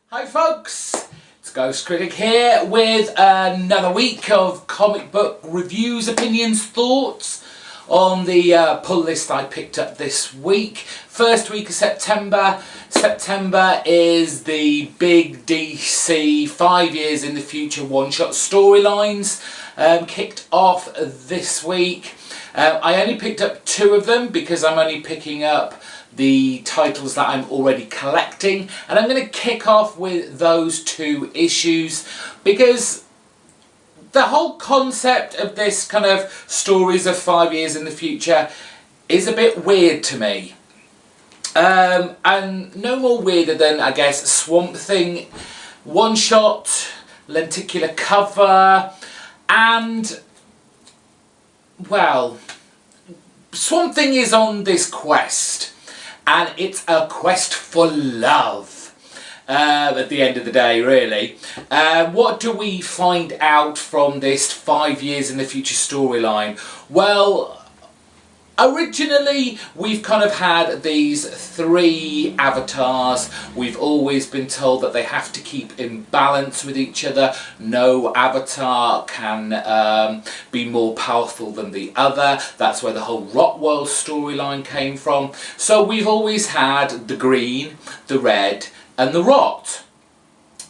Hi folks, it's GhostCritic here with another week of comic book reviews, opinions, thoughts on the pull list I picked up this week. First week of September. September is the big DC 5 years in the future one-shot storylines kicked off this week. I only picked up 2 of them because I'm only picking up the titles that I'm already collecting, and I'm going to kick off with those 2 issues because the whole concept of this kind of stories of 5 years in the future is a bit weird to me. And no more weirder than, I guess, Swamp Thing one-shot, lenticular cover, and, well, Swamp Thing is on this quest. And it's a quest for love, at the end of the day, really. What do we find out from this 5 years in the future storyline? Well, originally we've kind of had these 3 avatars. We've always been told that they have to keep in balance with each other. No avatar can be more powerful than the other. That's where the whole Rotwell storyline came from. So we've always had the green, the red and the rot.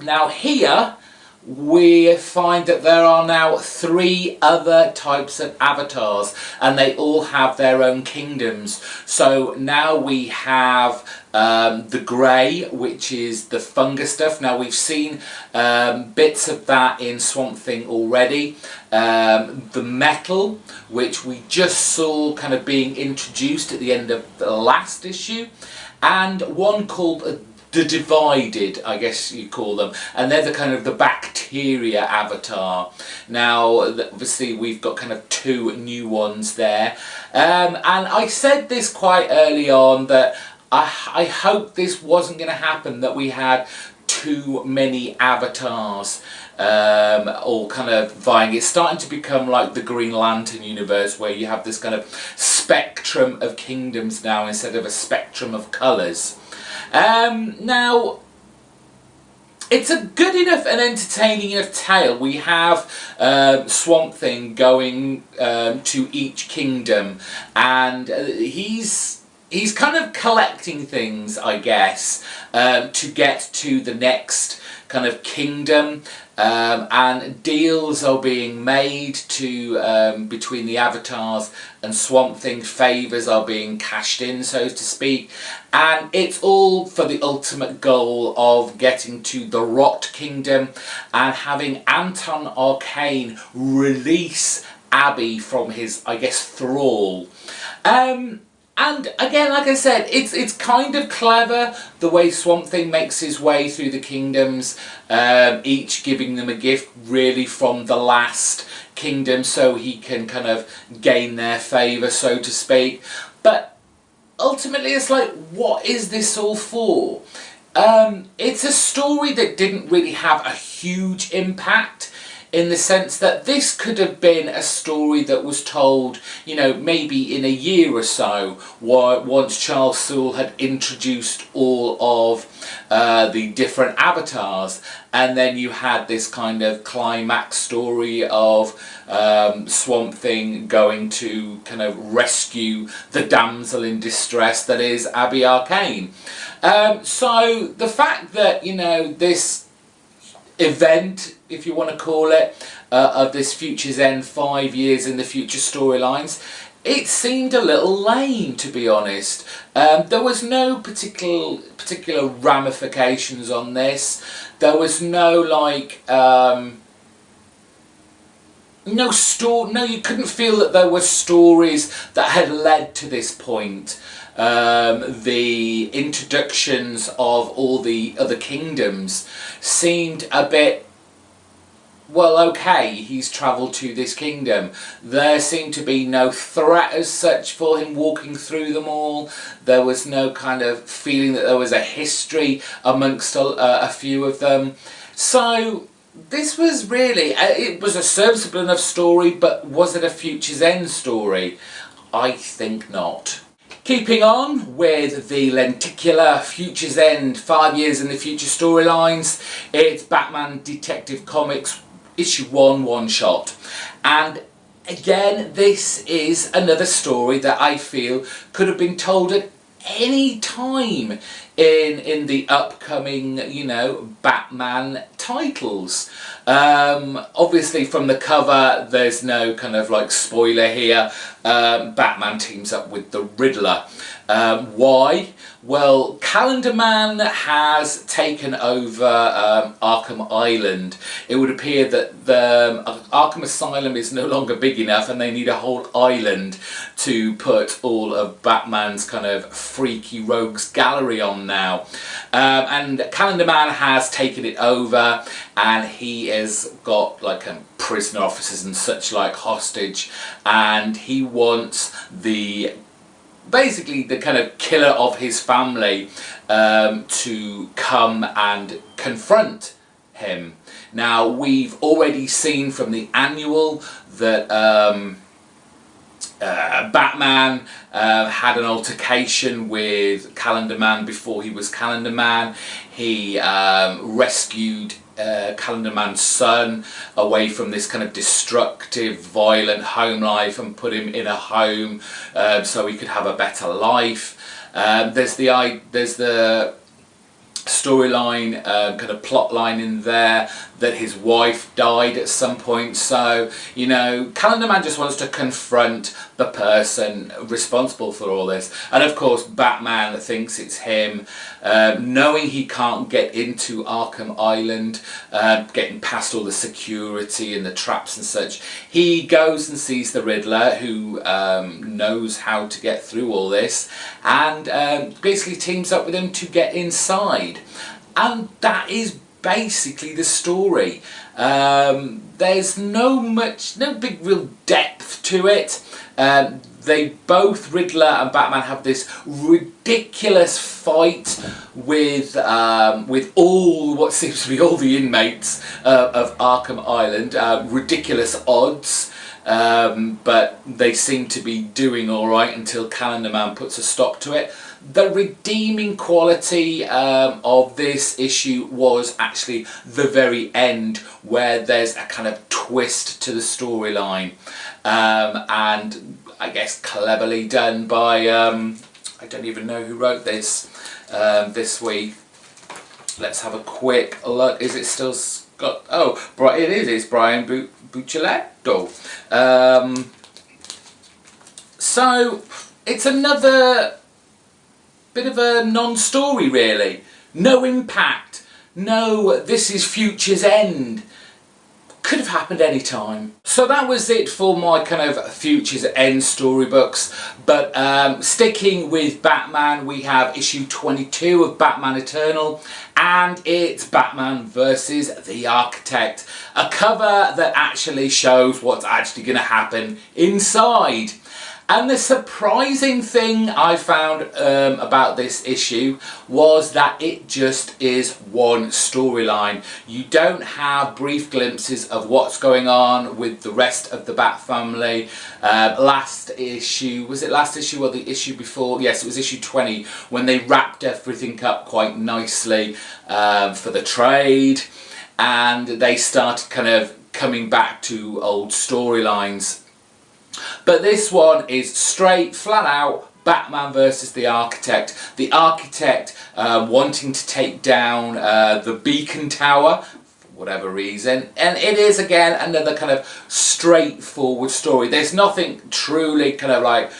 Now here we find that there are now 3 other types of avatars, and they all have their own kingdoms. So now we have the grey, which is the fungus stuff. Now we've seen bits of that in Swamp Thing already. The metal, which we just saw kind of being introduced at the end of the last issue, and one called the divided, I guess you call them, and they're the kind of the bacteria avatar. Now obviously we've got kind of 2 new ones there, and I said this quite early on that I hoped this wasn't going to happen, that we had too many avatars all kind of vying. It's starting to become like the Green Lantern universe, where you have this kind of spectrum of kingdoms now instead of a spectrum of colours. Now, it's a good enough and entertaining enough tale. We have Swamp Thing going to each kingdom, and he's kind of collecting things, I guess, to get to the next kind of kingdom, and deals are being made to between the avatars, and Swamp Thing favours are being cashed in, so to speak, and it's all for the ultimate goal of getting to the Rot Kingdom and having Anton Arcane release Abby from his, I guess, thrall. And again, like I said, it's kind of clever the way Swamp Thing makes his way through the kingdoms, each giving them a gift really from the last kingdom, so he can kind of gain their favour, so to speak. But ultimately it's like, what is this all for? It's a story that didn't really have a huge impact, in the sense that this could have been a story that was told, you know, maybe in a year or so, once Charles Soule had introduced all of the different avatars, and then you had this kind of climax story of Swamp Thing going to kind of rescue the damsel in distress that is Abby Arcane. So the fact that, you know, this event, if you want to call it, of this Future's End 5 years in the future storylines, it seemed a little lame, to be honest. There was no particular ramifications on this. There was no like no, you couldn't feel that there were stories that had led to this point. The introductions of all the other kingdoms seemed a bit, well, okay, he's travelled to this kingdom. There seemed to be no threat as such for him walking through them all. There was no kind of feeling that there was a history amongst a few of them. So this was really, it was a serviceable enough story, but was it a Future's End story? I think not. Keeping on with the lenticular Future's End 5 years in the future storylines, it's Batman Detective Comics issue 1 one-shot. And again, this is another story that I feel could have been told at any time in the upcoming, you know, Batman titles. Obviously from the cover there's no kind of like spoiler here. Batman teams up with the Riddler. Why? Well, Calendar Man has taken over Arkham Island. It would appear that the Arkham Asylum is no longer big enough and they need a whole island to put all of Batman's kind of freaky rogues gallery on now. And Calendar Man has taken it over, and he has got like prisoner officers and such like hostage, and he wants basically the kind of killer of his family to come and confront him. Now, we've already seen from the annual that Batman had an altercation with Calendar Man before he was Calendar Man. He rescued Calendar Man's son away from this kind of destructive, violent home life and put him in a home so he could have a better life. There's the storyline, kind of plot line in there that his wife died at some point. So, you know, Calendar Man just wants to confront the person responsible for all this. And of course Batman thinks it's him, knowing he can't get into Arkham Island, getting past all the security and the traps and such. He goes and sees the Riddler, who knows how to get through all this, and basically teams up with him to get inside. And that is basically the story. There's no big real depth to it. They both, Riddler and Batman, have this ridiculous fight with all what seems to be all the inmates of Arkham Island. Ridiculous odds. But they seem to be doing alright until Calendar Man puts a stop to it. The redeeming quality of this issue was actually the very end, where there's a kind of twist to the storyline, and I guess cleverly done by I don't even know who wrote this this week. Let's have a quick look. Is it still Scott? Oh, it is. It's Brian Buccellato. So it's another bit of a non-story, really. No impact. No, this is Future's End. Could have happened any time. So that was it for my kind of Future's End storybooks. But sticking with Batman, we have issue 22 of Batman Eternal, and it's Batman versus the Architect. A cover that actually shows what's actually going to happen inside. And the surprising thing I found about this issue was that it just is one storyline. You don't have brief glimpses of what's going on with the rest of the Bat family. Last issue, was it last issue or the issue before? Yes, it was issue 20, when they wrapped everything up quite nicely for the trade, and they started kind of coming back to old storylines. But this one is straight, flat out, Batman versus the Architect. The Architect wanting to take down the Beacon Tower, for whatever reason. And it is, again, another kind of straightforward story. There's nothing truly kind of like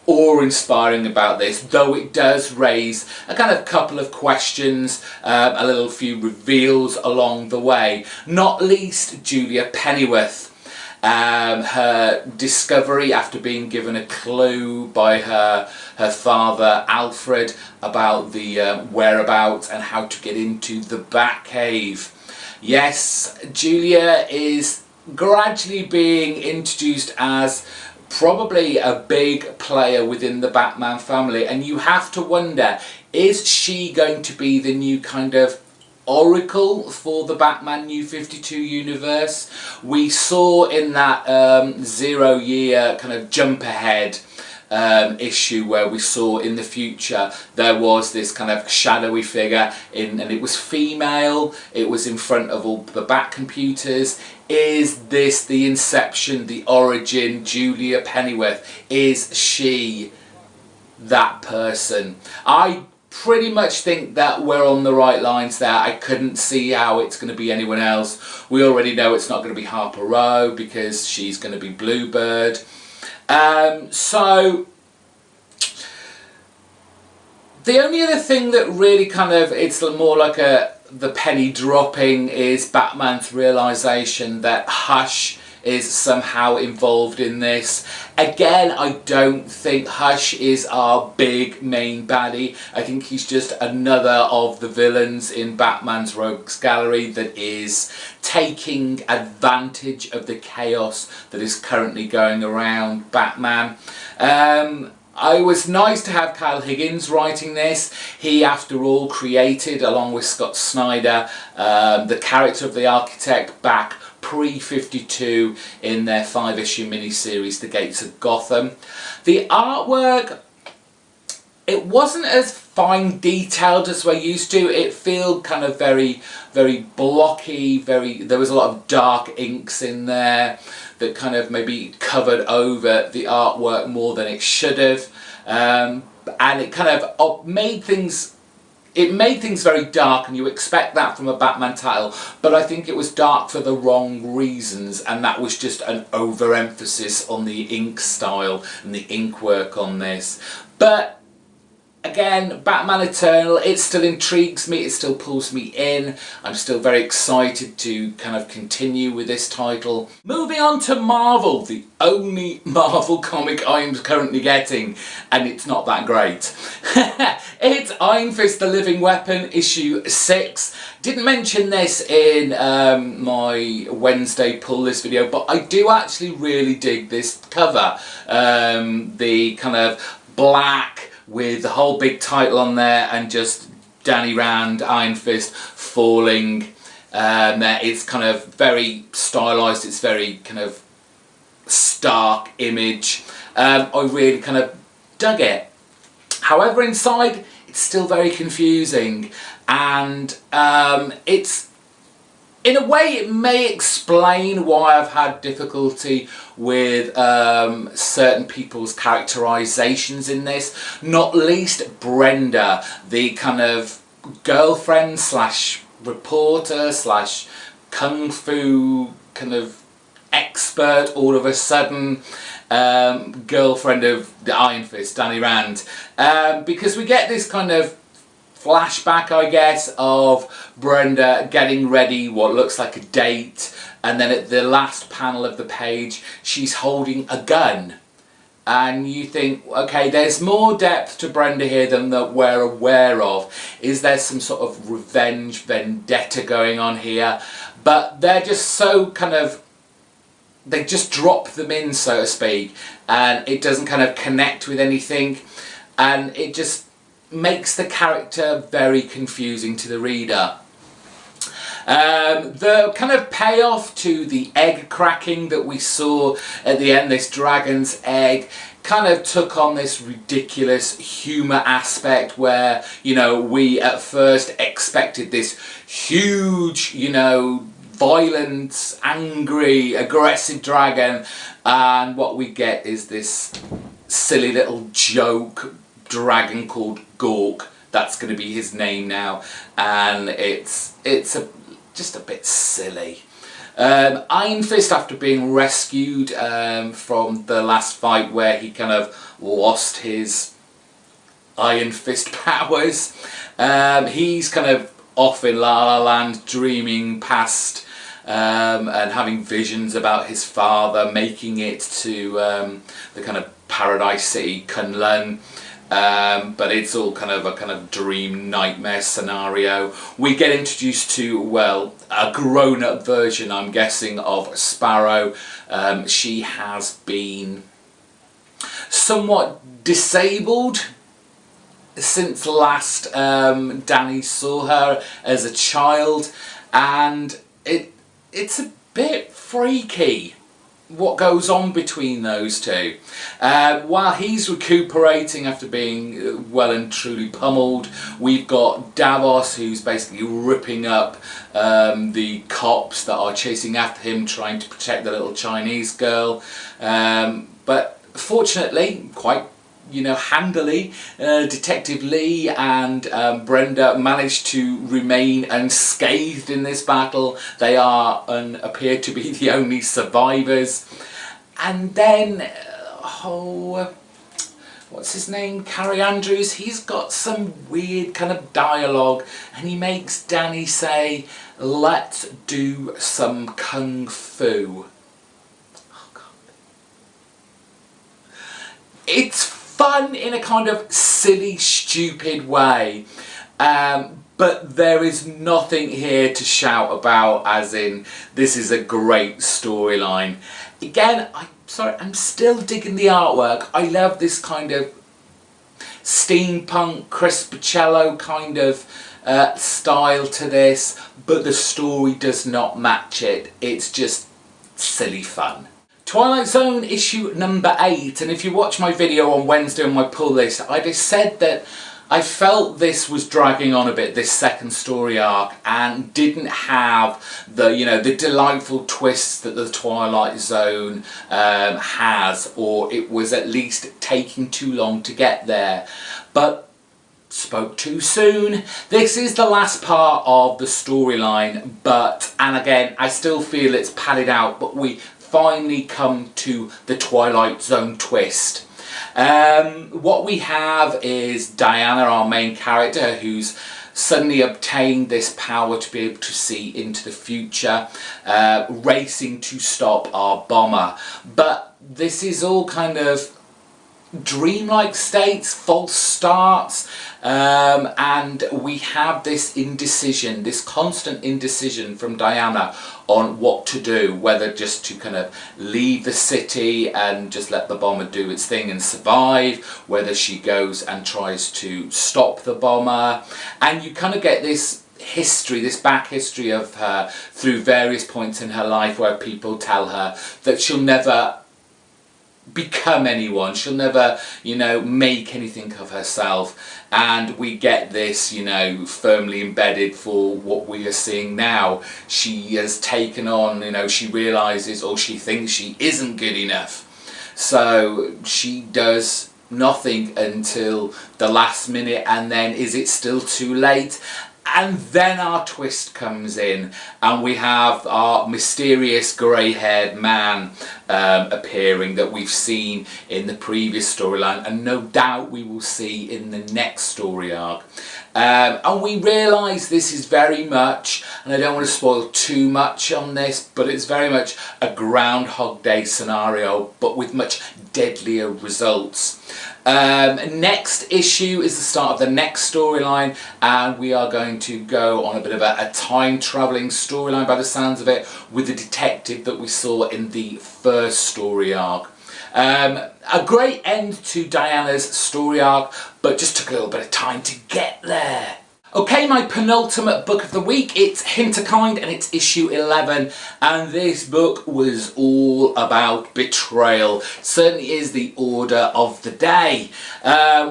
awe-inspiring about this, though it does raise a kind of couple of questions, a little few reveals along the way. Not least Julia Pennyworth. Her discovery after being given a clue by her father Alfred about the whereabouts and how to get into the Batcave. Yes, Julia is gradually being introduced as probably a big player within the Batman family, and you have to wonder, is she going to be the new kind of Oracle for the Batman New 52 universe? We saw in that 0 year kind of jump ahead issue where we saw in the future there was this kind of shadowy figure and it was female, it was in front of all the Bat computers. Is this the inception, the origin, Julia Pennyworth? Is she that person? I pretty much think that we're on the right lines there. I couldn't see how it's going to be anyone else. We already know it's not going to be Harper Row because she's going to be Bluebird. So the only other thing that really kind of, it's more like the penny dropping, is Batman's realisation that Hush is somehow involved in this. Again, I don't think Hush is our big main baddie. I think he's just another of the villains in Batman's Rogues Gallery that is taking advantage of the chaos that is currently going around Batman. It was nice to have Kyle Higgins writing this. He, after all, created, along with Scott Snyder, the character of the Architect back pre-52 in their 5-issue miniseries, The Gates of Gotham. The artwork, it wasn't as fine detailed as we're used to. It felt kind of very, very blocky, there was a lot of dark inks in there that kind of maybe covered over the artwork more than it should have. And it kind of made things very dark, and you expect that from a Batman title, but I think it was dark for the wrong reasons, and that was just an overemphasis on the ink style and the ink work on this. But again, Batman Eternal, it still intrigues me, it still pulls me in. I'm still very excited to kind of continue with this title. Moving on to Marvel, the only Marvel comic I'm currently getting, and it's not that great. It's Iron Fist The Living Weapon, issue 6. Didn't mention this in my Wednesday pull list video, but I do actually really dig this cover. The kind of black with the whole big title on there and just Danny Rand, Iron Fist, falling. It's kind of very stylised, it's very kind of stark image. I really kind of dug it. However, inside it's still very confusing, and it's, in a way, it may explain why I've had difficulty with certain people's characterizations in this, not least Brenda, the kind of girlfriend slash reporter slash kung fu kind of expert, all of a sudden girlfriend of the Iron Fist, Danny Rand, because we get this kind of flashback, I guess, of Brenda getting ready, what looks like a date, and then at the last panel of the page she's holding a gun, and you think, okay, there's more depth to Brenda here than that we're aware of. Is there some sort of revenge vendetta going on here? But they're just so kind of, they just drop them in, so to speak, and it doesn't kind of connect with anything, and it just makes the character very confusing to the reader. The kind of payoff to the egg cracking that we saw at the end, this dragon's egg, kind of took on this ridiculous humour aspect where, you know, we at first expected this huge, you know, violent, angry, aggressive dragon, and what we get is this silly little joke dragon called Gork. That's going to be his name now, and it's just a bit silly. Iron Fist, after being rescued from the last fight where he kind of lost his Iron Fist powers, he's kind of off in La La Land, dreaming past and having visions about his father making it to the kind of Paradise City, Kunlun. But it's all kind of a kind of dream nightmare scenario. We get introduced to, well, a grown-up version, I'm guessing, of Sparrow. She has been somewhat disabled since last Danny saw her as a child, and it's a bit freaky. what goes on between those two. While he's recuperating after being well and truly pummeled, we've got Davos, who's basically ripping up the cops that are chasing after him, trying to protect the little Chinese girl. But fortunately, quite handily, Detective Lee and Brenda managed to remain unscathed in this battle. They are and appear to be the only survivors. And then, what's his name? Carrie Andrews. He's got some weird kind of dialogue, and he makes Danny say, "Let's do some kung fu." Oh God. It's fun in a kind of silly, stupid way, but there is nothing here to shout about as in this is a great storyline. Again, I'm still digging the artwork. I love this kind of steampunk, Chris Bachalo kind of style to this, but the story does not match it. It's just silly fun. Twilight Zone issue number 8, and if you watch my video on Wednesday on my pull list, I just said that I felt this was dragging on a bit, this second story arc, and didn't have the the delightful twists that the Twilight Zone has, or it was at least taking too long to get there. But spoke too soon. This is the last part of the storyline, and again, I still feel it's padded out, but we finally come to the Twilight Zone twist. What we have is Diana, our main character, who's suddenly obtained this power to be able to see into the future, racing to stop our bomber. But this is all kind of dreamlike states, false starts, and we have this indecision, this constant indecision from Diana on what to do, whether just to kind of leave the city and just let the bomber do its thing and survive, whether she goes and tries to stop the bomber. And you kind of get this history, this back history of her through various points in her life where people tell her that she'll never become anyone, she'll never make anything of herself, and we get this firmly embedded for what we are seeing now. She has taken on, she realizes, or she thinks she isn't good enough, so she does nothing until the last minute, and then is it still too late? And then our twist comes in, and we have our mysterious grey-haired man appearing that we've seen in the previous storyline, and no doubt we will see in the next story arc. And we realise this is very much, and I don't want to spoil too much on this, but it's very much a Groundhog Day scenario, but with much deadlier results. Next issue is the start of the next storyline, and we are going to go on a bit of a time travelling storyline by the sounds of it, with the detective that we saw in the first story arc. A great end to Diana's story arc, but just took a little bit of time to get there. Okay, my penultimate book of the week, it's Hinterkind, and it's issue 11, and this book was all about betrayal. Certainly is the order of the day.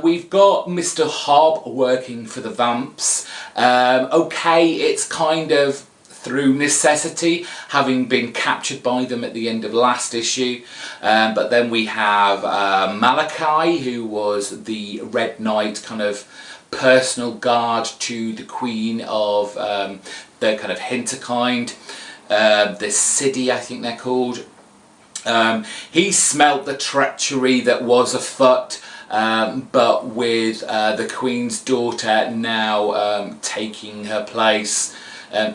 We've got Mr. Hobb working for the Vamps. Okay, it's kind of through necessity, having been captured by them at the end of last issue. But then we have Malachi, who was the Red Knight kind of personal guard to the Queen of the kind of Hinterkind, the City, I think they're called. He smelt the treachery that was afoot, but with the Queen's daughter now taking her place,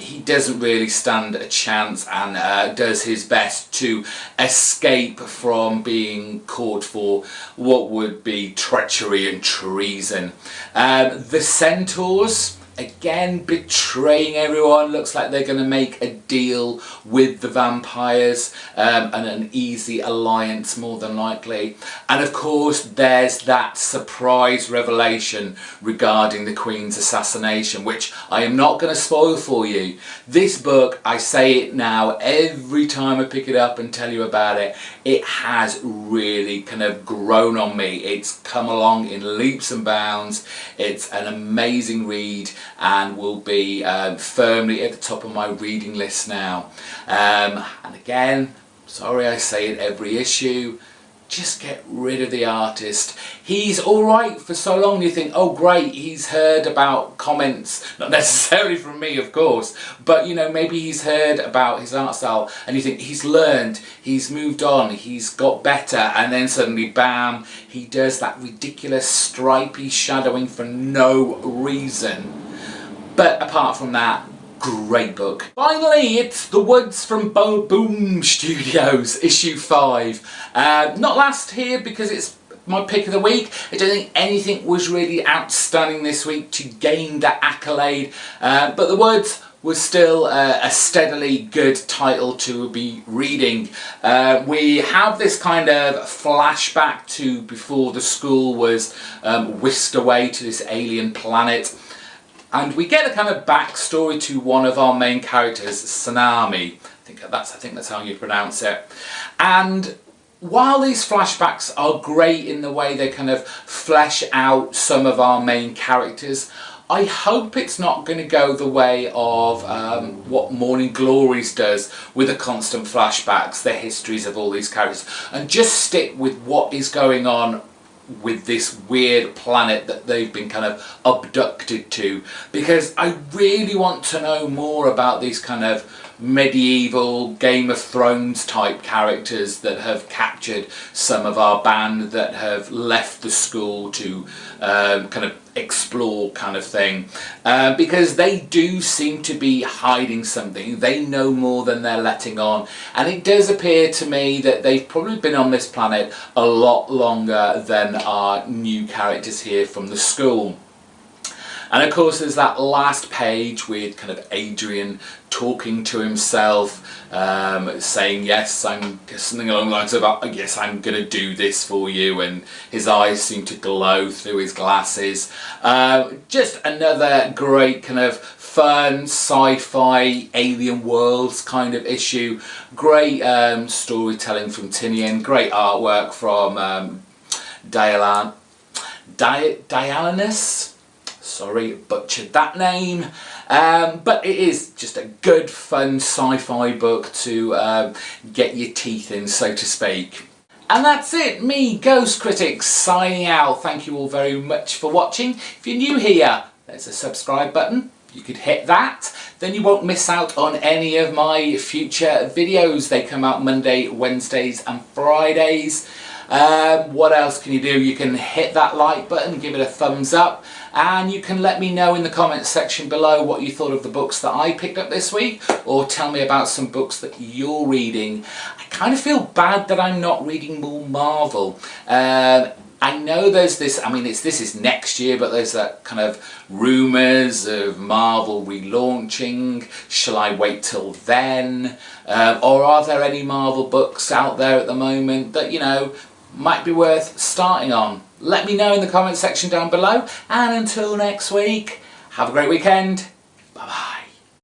he doesn't really stand a chance, and does his best to escape from being caught for what would be treachery and treason. The Centaurs, again betraying everyone. Looks like they're going to make a deal with the vampires, and an easy alliance more than likely. And of course there's that surprise revelation regarding the Queen's assassination, which I am not going to spoil for you. This book, I say it now every time I pick it up and tell you about it, it has really kind of grown on me. It's come along in leaps and bounds. It's an amazing read and will be firmly at the top of my reading list now. And again, sorry I say it every issue, just get rid of the artist. He's alright for so long, you think, oh great, he's heard about comments, not necessarily from me of course, but you know, maybe he's heard about his art style and you think he's learned, he's moved on, he's got better, and then suddenly bam, he does that ridiculous stripy shadowing for no reason. But apart from that, great book. Finally, it's The Woods from Boom Studios, issue 5. Not last here because it's my pick of the week. I don't think anything was really outstanding this week to gain that accolade, but The Woods was still a steadily good title to be reading. We have this kind of flashback to before the school was whisked away to this alien planet. And we get a kind of backstory to one of our main characters, Tsunami. I think that's how you pronounce it. And while these flashbacks are great in the way they kind of flesh out some of our main characters, I hope it's not going to go the way of what Morning Glories does with the constant flashbacks, the histories of all these characters, and just stick with what is going on with this weird planet that they've been kind of abducted to, because I really want to know more about these kind of medieval Game of Thrones type characters that have captured some of our band, that have left the school to kind of explore kind of thing, because they do seem to be hiding something. They know more than they're letting on, and it does appear to me that they've probably been on this planet a lot longer than our new characters here from the school. And of course there's that last page with kind of Adrian talking to himself, saying yes, I'm something along the lines of yes, I'm gonna do this for you, and his eyes seem to glow through his glasses. Just another great kind of fun sci-fi alien worlds kind of issue. Great storytelling from Tinian, great artwork from Dialanus. Sorry, butchered that name, but it is just a good fun sci-fi book to get your teeth in, so to speak. And that's it, me, GhostCritic, signing out. Thank you all very much for watching. If you're new here, there's a subscribe button. You could hit that, then you won't miss out on any of my future videos. They come out Monday, Wednesdays and Fridays. What else can you do? You can hit that like button, give it a thumbs up, and you can let me know in the comments section below what you thought of the books that I picked up this week, or tell me about some books that you're reading. I kind of feel bad that I'm not reading more Marvel. I know there's this, I mean this is next year, but there's that kind of rumours of Marvel relaunching. Shall I wait till then? Or are there any Marvel books out there at the moment that, you know, might be worth starting on? Let me know in the comment section down below, and until next week, have a great weekend. Bye bye.